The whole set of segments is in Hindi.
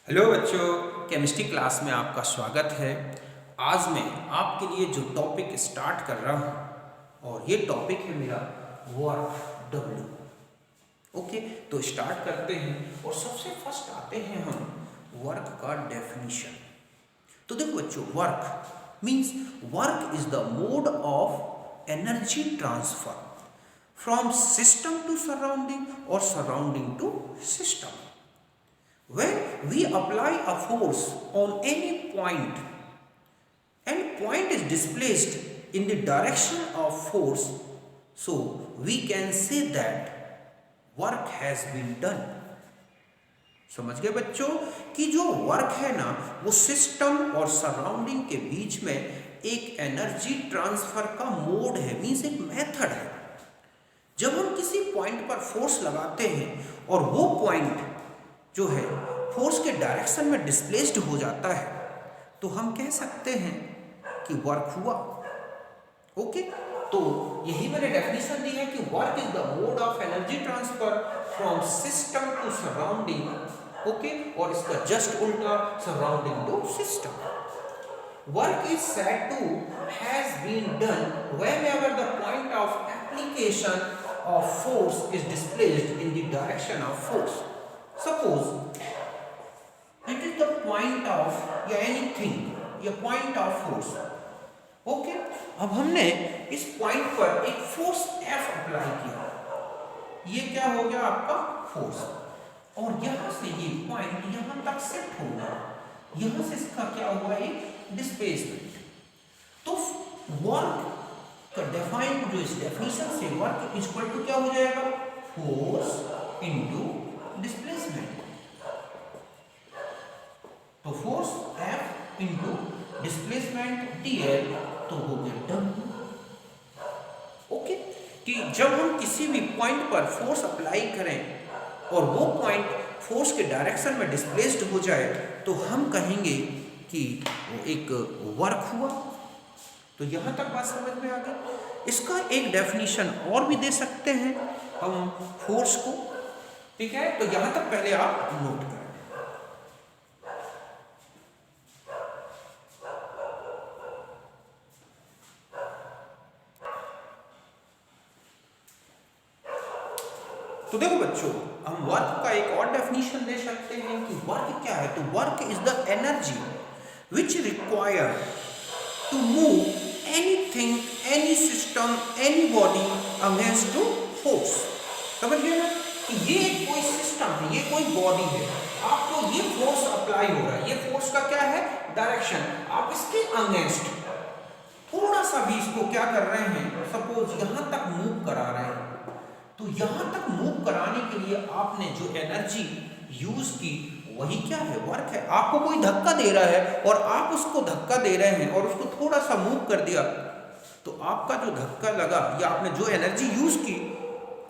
हेलो बच्चों, केमिस्ट्री क्लास में आपका स्वागत है। आज मैं आपके लिए जो टॉपिक स्टार्ट कर रहा हूँ और ये टॉपिक है मेरा वर्क डब्ल्यू। ओके, तो स्टार्ट करते हैं और सबसे फर्स्ट आते हैं हम वर्क का डेफिनेशन। तो देखो बच्चों, work means work is the mode of energy transfer from system to surrounding और surrounding to system. When we apply a force on any point and point is displaced in the direction of force, so we can say that work has been done. समझ गए बच्चों कि जो वर्क है ना वो सिस्टम और सराउंडिंग के बीच में एक एनर्जी ट्रांसफर का मोड है, मीन्स एक मेथड है। जब हम किसी पॉइंट पर फोर्स लगाते हैं और वो पॉइंट जो है फोर्स के डायरेक्शन में डिस्प्लेस्ड हो जाता है तो हम कह सकते हैं कि वर्क हुआ। ओके, तो यही मैंने डेफिनेशन दी है कि work is the mode of energy transfer from system to surrounding. Okay, और इसका जस्ट उल्टा surrounding to system. Work is said to has been done whenever the point of application of force is displaced in the direction of force. Suppose it is the point of anything, a point of force. Okay, अब हमने इस पॉइंट पर एक फोर्स F अप्लाई किया। ये क्या हो गया आपका फोर्स, और यहां से ये पॉइंट यहां तक शिफ्ट हो गया। यहां से इसका क्या हुआ, एक डिस्प्लेसमेंट। तो वर्क का डिफाइन जो इस डेफिनेशन से वर्क इक्वल टू क्या हो जाएगा, फोर्स इनटू डिस्प्लेसमेंट। तो force F into displacement dl तो हो गया W। ओके, कि जब हम किसी भी पॉइंट पर फोर्स अप्लाई करें और वो पॉइंट फोर्स के डायरेक्शन में डिस्प्लेस्ड हो जाए तो हम कहेंगे कि वो एक वर्क हुआ। तो यहां तक बात समझ में आ गई। इसका एक डेफिनेशन और भी दे सकते हैं हम फोर्स को। ठीक है, तो यहां तक पहले आप नोट करें। तो देखो बच्चों, हम वर्क का एक और डेफिनेशन दे सकते हैं कि वर्क क्या है। तो work is the energy which require to move anything, any system, any body against to force. समझ गए ना कि ये कोई सिस्टम है, ये कोई बॉडी है, आपको ये फोर्स अप्लाई हो रहा है। ये फोर्स का क्या है, डायरेक्शन। आप इसके अगेंस्ट थोड़ा सा भी इसको क्या कर रहे हैं, सपोज यहां तक मूव करा रहे हैं। तो यहां तक मूव कराने के लिए आपने जो एनर्जी यूज की वही क्या है, वर्क है। आपको कोई धक्का दे रहा है और आप उसको धक्का दे रहे हैं और उसको थोड़ा सा मूव कर दिया, तो आपका जो धक्का लगा या आपने जो एनर्जी यूज की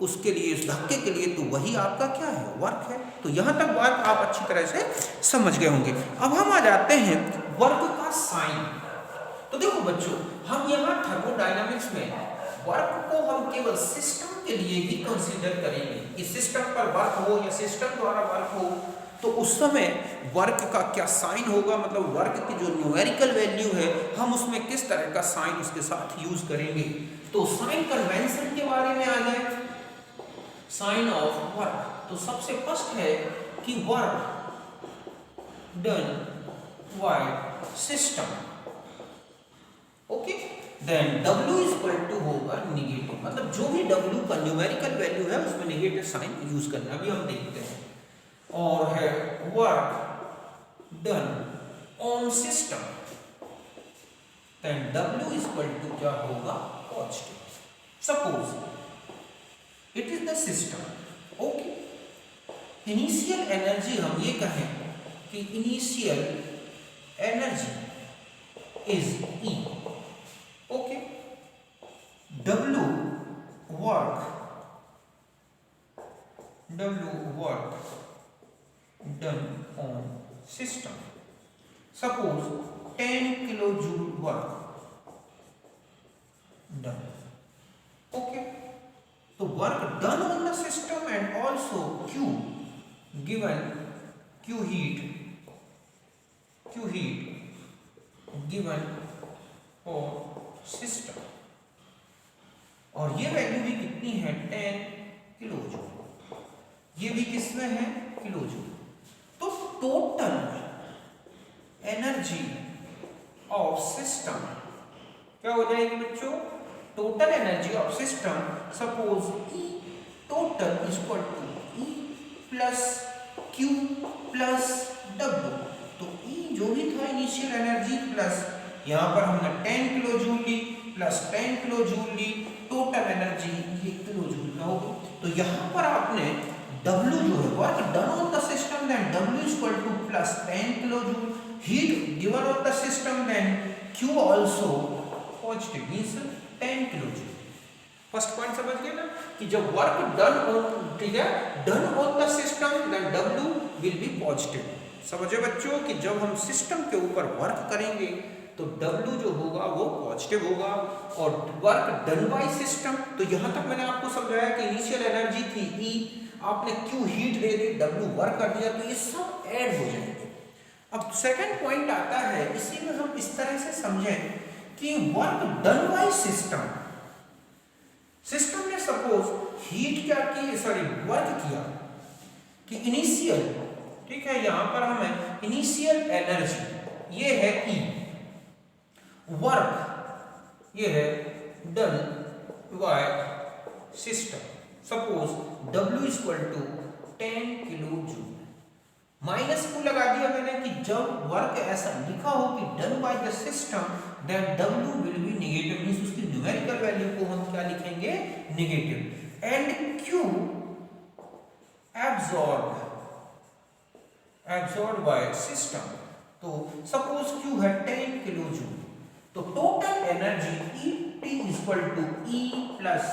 उसके लिए, उस धक्के के लिए, तो वही आपका क्या है, वर्क है। तो यहां तक बात आप अच्छी तरह से समझ गए होंगे। अब हम आ जाते हैं वर्क का साइन। तो देखो बच्चों, हम यहाँ थर्मोडायनामिक्स में वर्क को हम केवल सिस्टम के लिए ही कंसीडर करेंगे कि सिस्टम पर वर्क हो या सिस्टम द्वारा वर्क हो, तो उस समय वर्क का क्या साइन होगा, मतलब वर्क की जो न्यूमेरिकल वैल्यू है हम उसमें किस तरह का साइन उसके साथ यूज करेंगे। तो साइन कन्वेंशन के बारे में आ जाए, साइन ऑफ वर्क। तो सबसे फर्स्ट है कि work done by system. Okay, then W is equal to होगा निगेटिव, मतलब जो भी W का न्यूमेरिकल वैल्यू है उसमें निगेटिव साइन यूज करना, अभी हम देखते हैं। और है work done on system, then W is equal to क्या होगा, positive. Suppose it is the system. Okay, initial energy हम ये कहें कि initial energy is E। Okay, W work done on system, suppose 10 kilo joule work done. Okay, तो work done on the system and also Q given, Q heat Q heat given for system, और ये वैल्यू भी कितनी है 10 किलो जूल, ये भी किसमें है किलो जूल। तो टोटल एनर्जी ऑफ सिस्टम क्या हो जाएगी बच्चों, total energy of system suppose E total is equal to E plus Q plus W। तो E जो भी था इनिशियल एनर्जी प्लस यहाँ पर हमने 10 किलो जूल ली प्लस 10 किलो जूल ली, टोटल एनर्जी ये किलो जूल में होगी। तो यहाँ पर आपने W जो है work done on the system then W is equal to plus 10 kilo joule, heat given on the system then Q also positive means 10 kilo joule. First point समझ गए ना कि जब वर्क डन ऑन, ठीक है, done on the system then W will be positive. समझे बच्चों कि जब हम सिस्टम के ऊपर वर्क करेंगे तो W जो होगा वो पॉजिटिव होगा, और वर्क डन बाय सिस्टम, तो यहां तक मैंने आपको समझाया कि इनिशियल एनर्जी थी E, आपने Q हीट दे दी, W वर्क कर दिया, तो ये सब ऐड हो जाएंगे। अब सेकंड पॉइंट आता है, इसी में हम इस तरह से समझें कि work done by system, system ने सपोज हीट क्या की, सॉरी वर्क किया कि इनिशियल, ठीक है, यहां पर हमें इनिशियल एनर्जी ये है E, वर्क ये है done by system, suppose W is equal to 10 kilo joule. Minus को लगा दिया मैंने कि जब वर्क ऐसा लिखा हो कि done by the system then W will be negative, means उसकी न्यूमेरिकल वैल्यू को हम क्या लिखेंगे negative, and Q absorb by system. तो सपोज Q है 10 किलो जूल, तो total energy ET is equal to E plus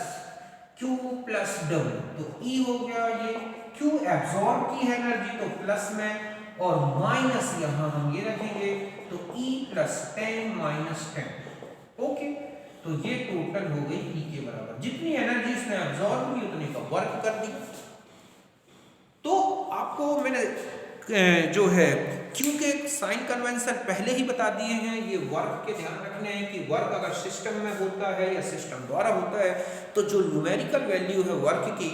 Q plus W। तो E हो गया ये, Q एब्सॉर्ब की है एनर्जी तो प्लस में, और माइनस यहां हम ये रखेंगे तो E प्लस 10 माइनस 10। ओके, तो ये टोटल हो गई E के बराबर, जितनी एनर्जी इसने एब्सॉर्ब की उतने का वर्क कर दिया। तो आपको मैंने जो है Q के साइन कन्वेंशन पहले ही बता दिए हैं, ये वर्क के ध्यान रखने हैं कि वर्क अगर सिस्टम में होता है या सिस्टम द्वारा होता है तो जो न्यूमेरिकल वैल्यू है वर्क की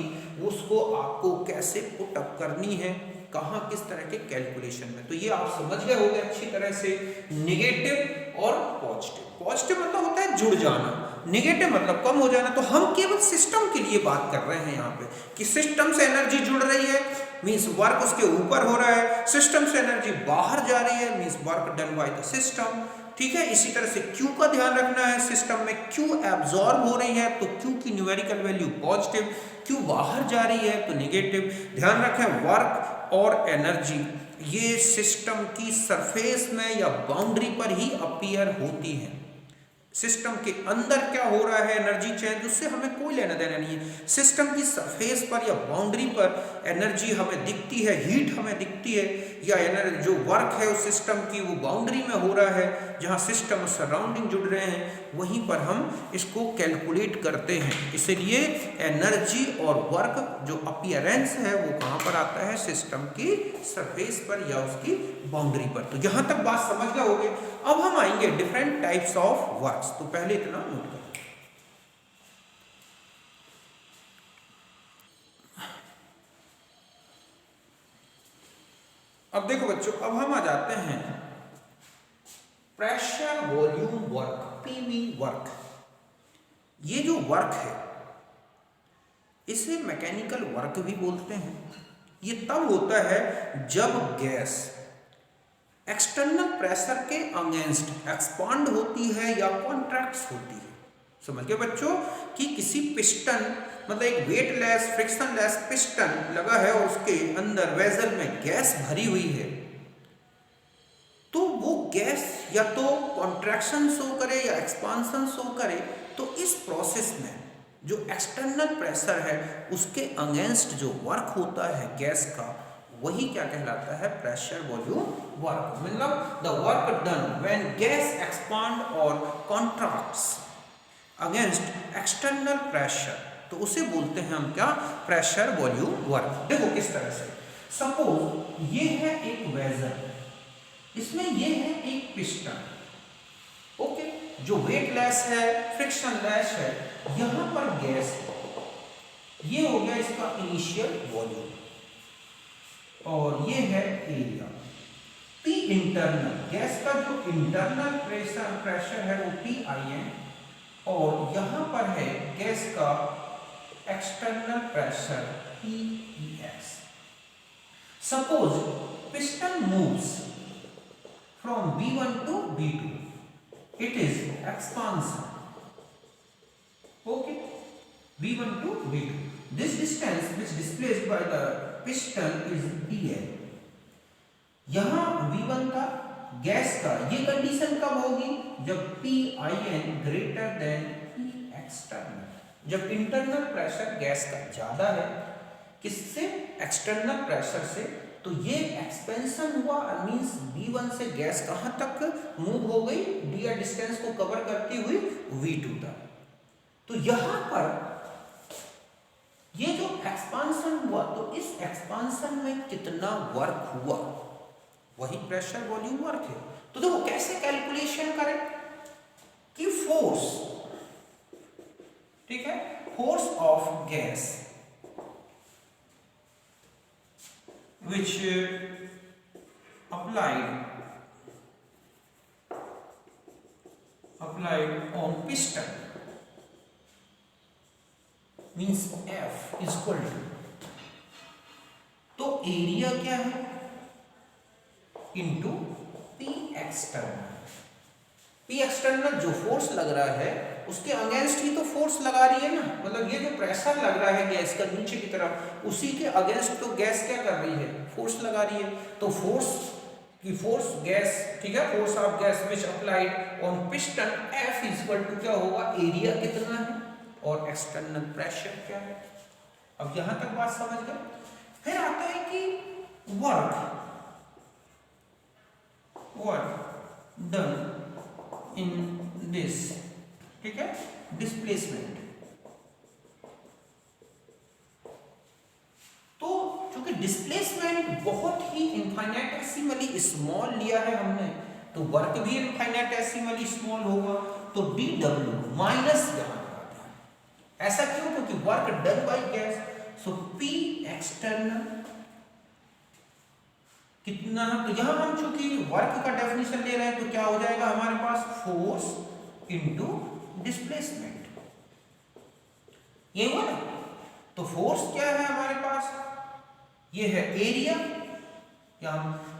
उसको आपको कैसे पुट अप करनी है, कहाँ किस तरह के कैलकुलेशन में। तो ये आप समझ गए होंगे अच्छी तरह से, नेगेटिव और पॉजिटिव। पॉजिटिव मतलब होता है जुड़ जाना, नेगेटिव मतलब कम हो जाना। तो हम केवल सिस्टम के लिए बात कर रहे हैं यहाँ पे कि सिस्टम से एनर्जी जुड़ रही है मींस वर्क उसके ऊपर हो रहा है, सिस्टम से एनर्जी बाहर जा रही है means work done by the system. ठीक है, इसी तरह से Q का ध्यान रखना है, सिस्टम में Q एब्जॉर्ब हो रही है तो Q की न्यूमेरिकल वैल्यू पॉजिटिव, Q बाहर जा रही है तो नेगेटिव। ध्यान रखें वर्क और एनर्जी ये सिस्टम की सरफेस में या बाउंड्री पर ही अपीयर होती है। सिस्टम के अंदर क्या हो रहा है एनर्जी चेंज, उससे हमें कोई लेना देना नहीं है। सिस्टम की सरफेस पर या बाउंड्री पर एनर्जी हमें दिखती है, हीट हमें दिखती है, या एनर्जी जो वर्क है उस सिस्टम की वो बाउंड्री में हो रहा है, जहां सिस्टम सराउंडिंग जुड़ रहे हैं वहीं पर हम इसको कैलकुलेट करते हैं। इसलिए एनर्जी और वर्क जो अपीयरेंस है वो कहाँ पर आता है, सिस्टम की सरफेस पर या उसकी बाउंड्री पर। तो यहाँ तक बात समझ गए होंगे। अब हम आएंगे डिफरेंट टाइप्स ऑफ वर्क्स, तो पहले इतना नोट करें। अब देखो बच्चों, अब हम आ जाते हैं pressure volume work, PV work. ये जो वर्क है इसे मैकेनिकल वर्क भी बोलते हैं। ये तब होता है जब गैस एक्सटर्नल प्रेशर के अगेंस्ट एक्सपांड होती है या कॉन्ट्रैक्ट्स होती है। समझ गए बच्चों कि किसी पिस्टन मतलब एक वेटलेस फ्रिक्शनलेस पिस्टन लगा है और उसके अंदर वेसल में गैस भरी हुई है, तो वो गैस या तो कॉन्ट्रैक्शन शो करे या एक्सपांशन शो करे, तो इस प्रोसेस में जो एक्सटर्नल प्रेशर है उसके अगेंस्ट जो वर्क होता है गैस का, वही क्या कहलाता है, प्रेशर वॉल्यूम वर्क। मतलब the work done when gas expand और कॉन्ट्रैक्ट्स अगेंस्ट एक्सटर्नल प्रेशर, तो उसे बोलते हैं हम क्या, प्रेशर वॉल्यूम वर्क। देखो किस तरह से, सपोज ये है एक वेसल, इसमें ये है एक पिस्टन, ओके, जो वेटलेस है, फ्रिक्शनलेस है, यहां पर गैस है। ये हो गया इसका इनिशियल वॉल्यूम और ये है एरिया। पी इंटरनल, गैस का जो इंटरनल प्रेशर है वो PIN, और यहां पर है गैस का external pressure PEX। Suppose piston moves from B1 to B2, it is expansion, okay, B1 to B2. This distance which displaced by the piston is dl। यहां V1 था गैस का, ये कंडीशन कब होगी, जब PIN greater than P external, जब इंटरनल प्रेशर गैस का ज्यादा है किससे, एक्सटर्नल प्रेशर से। तो ये एक्सपेंशन हुआ, मींस V1 से गैस कहां तक मूव हो गई, dl डिस्टेंस को कवर करती हुई V2 तक। तो यहां पर ये जो एक्सपांशन हुआ, तो इस एक्सपांशन में कितना वर्क हुआ, वही प्रेशर वॉल्यूम वर्क है। तो देखो कैसे कैलकुलेशन करें कि फोर्स, ठीक है, force of gas which applied on piston means F is equal to, तो एरिया क्या है, into P external. P external जो फोर्स लग रहा है उसके अगेंस्ट ही तो फोर्स लगा रही है ना, मतलब ये जो प्रेशर लग रहा है गैस का नीचे की तरफ, उसी के अगेंस्ट तो गैस क्या कर रही है, फोर्स लगा रही है। तो फोर्स गैस, ठीक है, force of gas which applied on piston F is equal to क्या होगा, एरिया कितना है और एक्सटर्नल प्रेशर क्या है। अब यहां तक बात समझ गए। फिर आता है कि वर्क डन इन दिस, ठीक है, डिस्प्लेसमेंट। तो चूंकि डिस्प्लेसमेंट बहुत ही इनफाइनेटेसिमली स्मॉल लिया है हमने, तो वर्क भी इनफाइनेटेसिमली स्मॉल होगा। तो dw माइनस यहां आता है, ऐसा क्यों, क्योंकि work done by gas. So P external कितना, तो यहां हम चूंकि वर्क का डेफिनेशन ले रहे हैं, तो क्या हो जाएगा हमारे पास, फोर्स इनटू डिस्प्लेसमेंट, ये हुआ ना। तो फोर्स क्या है हमारे पास, ये है एरिया,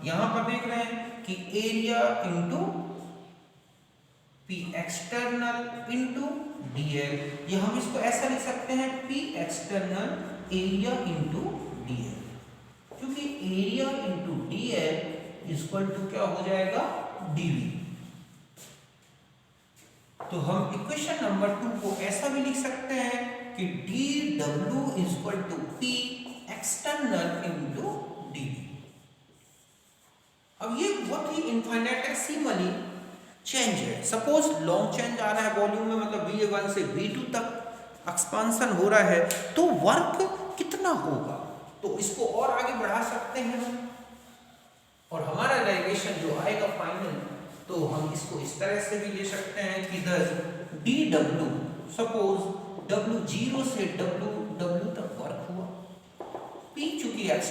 यहां पर देख रहे हैं कि area into P external into dl, ये हम इसको ऐसा लिख सकते हैं, P external area into dl, क्योंकि area into dl equal to क्या हो जाएगा, dv। तो हम इक्वेशन नंबर 2 को ऐसा भी लिख सकते हैं कि dw equal to P external into dv। अब ये बहुत ही इनफाइनेटेसिमली चेंज है। सपोज लॉन्ग चेंज आ रहा है वॉल्यूम में, मतलब V1 से V2 तक एक्सपांशन हो रहा है, तो वर्क कितना होगा, तो इसको और आगे बढ़ा सकते हैं हम, और हमारा डेरिवेशन जो आएगा फाइनल, तो हम इसको इस तरह से भी ले सकते हैं कि dw, सपोज W 0 से W तक वर्क हुआ, P चूंकि x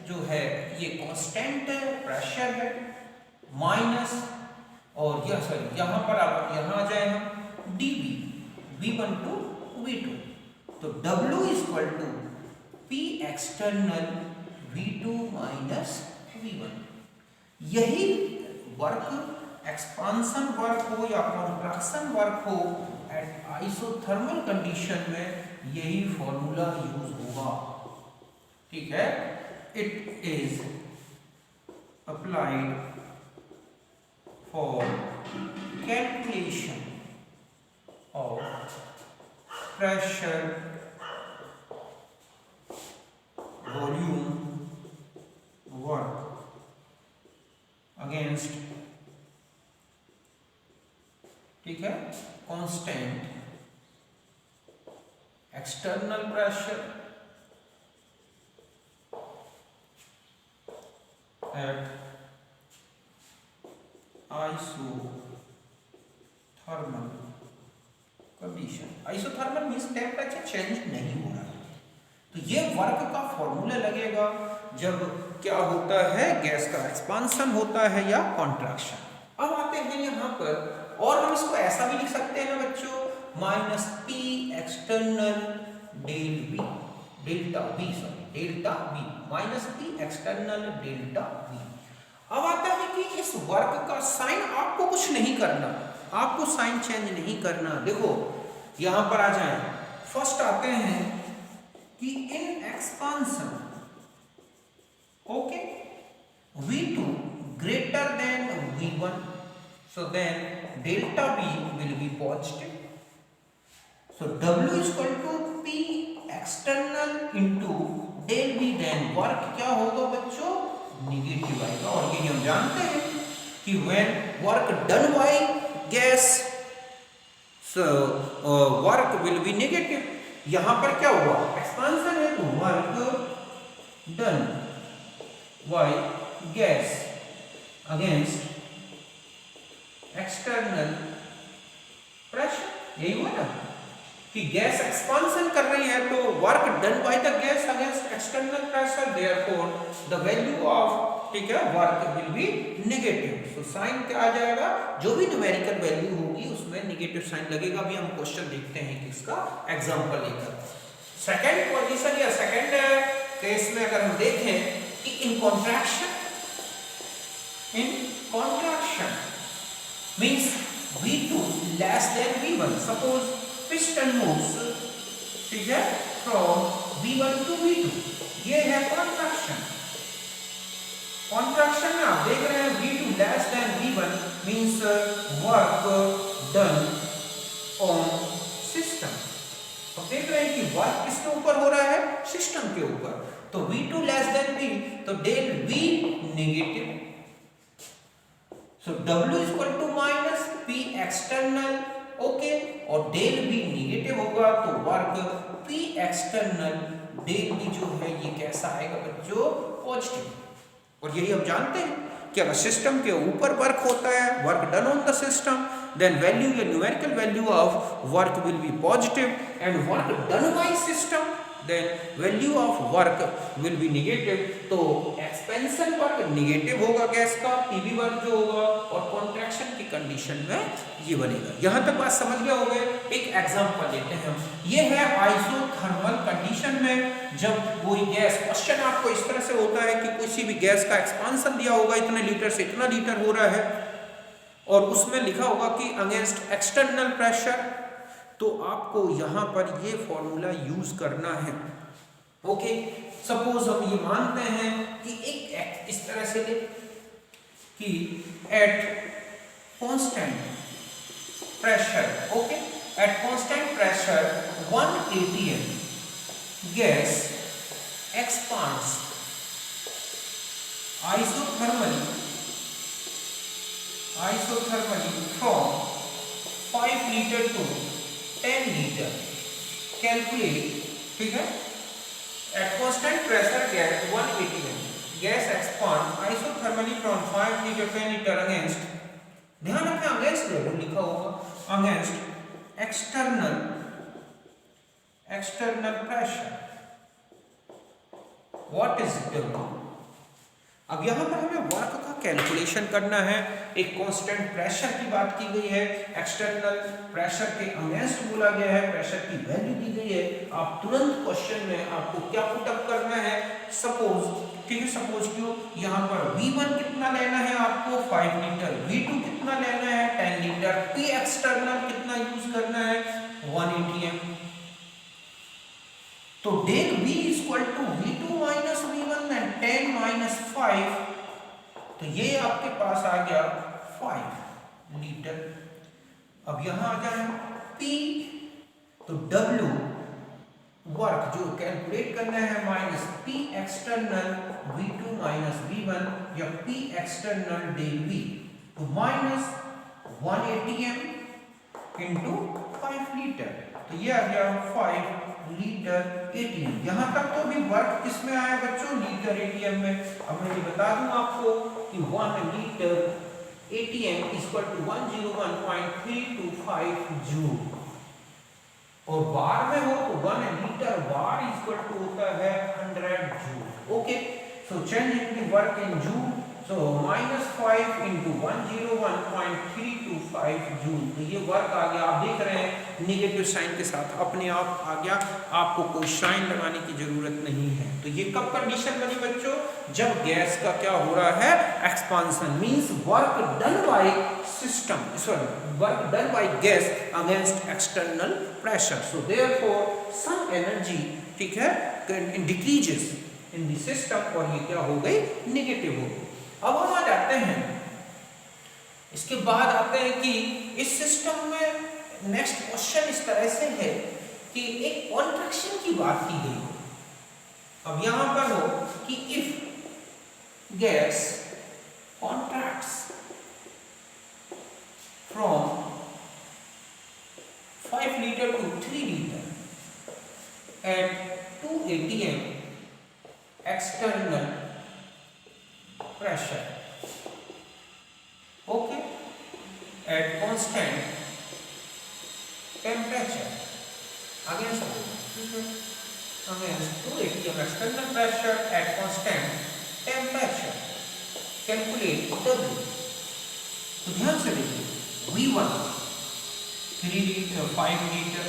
जो है ये कांस्टेंट है, प्रेशर है, माइनस, और यह सॉरी यहां पर आप यहां आ जाए हम dv V1 टू V2, तो W equal to P external V2 minus V1। यही वर्क एक्सपांशन वर्क हो या कॉन्ट्रैक्शन वर्क हो, एट आइसोथर्मल कंडीशन में यही फॉर्मूला यूज होगा, ठीक है। It is applied for calculation of pressure, volume, work against, ठीक है, constant external pressure at isothermal condition. Isothermal means temperature change नहीं हो रहा है। तो ये वर्क का फॉर्मूला लगेगा जब क्या होता है, गैस का एक्सपांशन होता है या कॉन्ट्रैक्शन। अब आते हैं यहाँ पर, और हम इसको ऐसा भी लिख सकते हैं ना बच्चों, minus P external delta we minus P external delta we. अब आता है कि इस वर्क का साइन आपको कुछ नहीं करना, आपको साइन चेंज नहीं करना। देखो यहां पर आ जाए, फर्स्ट आते हैं कि in expansion okay V2 greater than V1, so then delta V will be positive. So W is equal to P external into del V, then work क्या होगा बच्चों, निगेटिव आएगा। और ये हम जानते हैं कि when work done by gas, so work will be negative। यहां पर क्या हुआ, एक्सपांशन है तो work done by gas against external pressure, यही हुआ ना कि गैस एक्सपांशन कर रही है तो work done by the gas against external pressure, therefore the value of, ठीक है, work will be negative. So sine क्या आ जाएगा, जो भी न्यूमेरिकल वैल्यू होगी उसमें नेगेटिव साइन लगेगा। अभी हम क्वेश्चन देखते हैं कि इसका एग्जांपल लेकर। सेकंड पोजीशन या सेकंड केस में अगर हम देखें कि in contraction means V2 less than V1, suppose piston moves, ठीक है, फ्रॉम V1 टू V2, ये है कॉन्ट्रैक्शन। कॉन्ट्रैक्शन में आप देख रहे हैं V2 less than V1 means work done on system. अब देख रहे हैं कि वर्क किसके ऊपर हो रहा है, सिस्टम के ऊपर। तो V2 less than V, तो del V negative, so W is equal to minus P external, okay, और डेल V नेगेटिव होगा तो work P external del V जो है ये कैसा आएगा बच्चों, पॉजिटिव। और यही हम जानते हैं कि अगर सिस्टम के ऊपर वर्क होता है, work done on the system, then value, your numerical value of work will be positive, and work done by system, then value of work will be negative। तो एक्सपेंशन वर्क नेगेटिव होगा गैस का, पीवी वर्क जो होगा, और कॉन्ट्रैक्शन की कंडीशन में ये बनेगा। यहां तक बात समझ गए होंगे। एक एग्जांपल लेते हैं हम, ये है आइसोथर्मल कंडीशन में जब कोई गैस, क्वेश्चन आपको इस तरह से होता है कि किसी भी गैस का एक्सपांशन दिया होगा, इतने लीटर से इतना लीटर हो रहा है, और उसमें लिखा होगा कि अगेंस्ट एक्सटर्नल प्रेशर, तो आपको यहां पर ये फॉर्मूला यूज करना है। ओके, सपोज हम ये मानते हैं कि एक इस तरह से ले कि at constant pressure, okay, at constant pressure 1 atm gas expands isothermally from 5 liter to 10 liter। Calculate, ठीक है, at constant pressure gas 1 atm gas expand isothermally from 5 liter 10 liter against, ध्यान रखें अगेंस्ट लेवल लिखा होगा, against external pressure. What is W? अब यहां पर हमें वर्क का कैलकुलेशन करना है। एक कांस्टेंट प्रेशर की बात की गई है, एक्सटर्नल प्रेशर के अगेंस्ट बोला गया है, प्रेशर की वैल्यू दी गई है। आप तुरंत क्वेश्चन में आपको क्या पुटअप करना है, सपोज, ठीक है, सपोज क्यों, यहां पर V1 कितना लेना है आपको 5 लीटर, V2 कितना लेना है 10 लीटर, P एक्सटर्नल कितना यूज करना है 1 atm। तो del V is equal to V2 minus V1 and 10 minus 5, तो ये आपके पास आ गया 5 लीटर। अब यहां आ जाए P, तो W वर्क जो कैलकुलेट करना है minus P external V2 minus V1 या P एक्सटर्नल डेल V, तो माइनस 1 atm इंटू 5 लीटर, तो ये आ गया 5 लीटर एटीएम। यहां तक तो भी वर्क किसमें आया बच्चों, लीटर एटीएम में। अब मैं ये बता दूं आपको कि 1 litre ATM equal to 101.325 joule, और बार में हो तो 1 लीटर बार इक्वल टू होता है 100 joule. Okay, so change in the work in joule, so -5 into 101.325 joule. तो ये वर्क आ गया, आप देख रहे हैं निगेटिव साइन के साथ अपने आप आ गया, आपको कोई साइन लगाने की जरूरत नहीं है। तो ये कब कंडीशन बनी बच्चों, जब गैस का क्या हो रहा है, expansion, means work done by system, sorry work done by gas against external pressure, so therefore some energy, ठीक है, डिक्रीजेस इन द सिस्टम, और ये क्या हो गई, नेगेटिव हो गई। अब हम आ जाते हैं, इसके बाद आते हैं कि इस सिस्टम में नेक्स्ट क्वेश्चन इस तरह से है कि एक कॉन्ट्रैक्शन की बात की गई। अब यहां पर हो कि if gas contracts from 5 litre to 3 litre at 2 ATM external pressure, okay, at constant temperature, against 2 ATM external pressure at constant temperature, calculate W। तो ध्यान से देखिए, V1 3 लीटर 5 लीटर,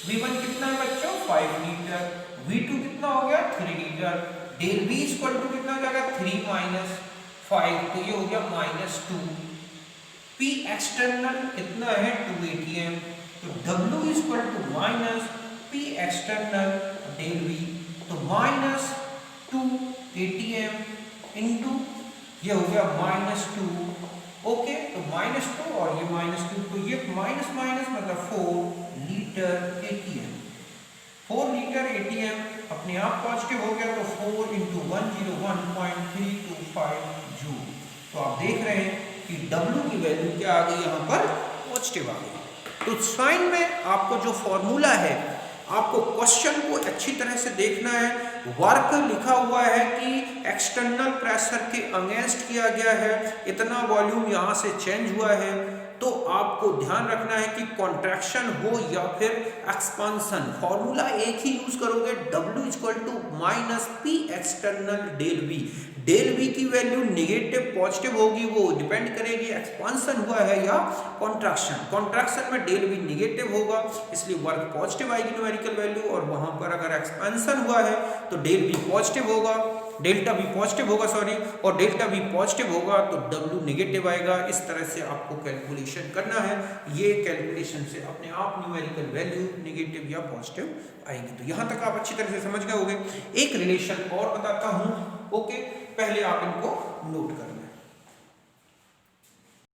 V1 कितना है बच्चों, 5 लीटर, V2 कितना हो गया, 3 litre, del V equal to कितना हो जाएगा, 3 माइनस 5, तो ये हो गया -2। P एक्सटर्नल कितना है, 2 ATM, तो W equal to minus P external del V, तो -2 ATM इनटू ये हो गया -2, ओके, तो -2 और ये -2, तो ये माइनस माइनस मतलब 4 लीटर ATM, 4 लीटर ATM अपने आप पॉजिटिव हो गया, तो 4 into 101.325 जूल। तो आप देख रहे हैं कि W की वैल्यू क्या आ गई, यहाँ पर पॉजिटिव आ गई। तो साइन में आपको जो फॉर्मूला है, आपको क्वेश्चन को अच्छी तरह से देखना है। वर्क लिखा हुआ है कि एक्सटर्नल प्रेशर के अगेंस्ट किया गया है, इतना वॉल्यूम यहाँ से चेंज हुआ है, तो आपको ध्यान रखना है कि कॉन्ट्रैक्शन हो या फिर एक्सपांशन, फॉर्मूला एक ही यूज करोगे, W equal to minus P external del V। Del V की वैल्यू नेगेटिव पॉजिटिव होगी, वो डिपेंड करेगी एक्सपांशन हुआ है या कॉन्ट्रैक्शन। कॉन्ट्रैक्शन में डेल V नेगेटिव होगा, इसलिए वर्क पॉजिटिव आएगी न्यूमेरिकल वैल्यू, और वहां पर अगर एक्सपांशन हुआ है तो डेल V पॉजिटिव होगा, डेल्टा V पॉजिटिव होगा, सॉरी, और डेल्टा V पॉजिटिव होगा तो W नेगेटिव आएगा। इस तरह से आपको कैलकुलेशन करना है, ये कैलकुलेशन से अपने आप न्यूमेरिकल वैल्यू नेगेटिव या पॉजिटिव आएगी। तो यहाँ तक आप अच्छी तरह से समझ गए होंगे। एक रिलेशन और बताता हूँ, ओके, पहले आप इनको नोट कर लें।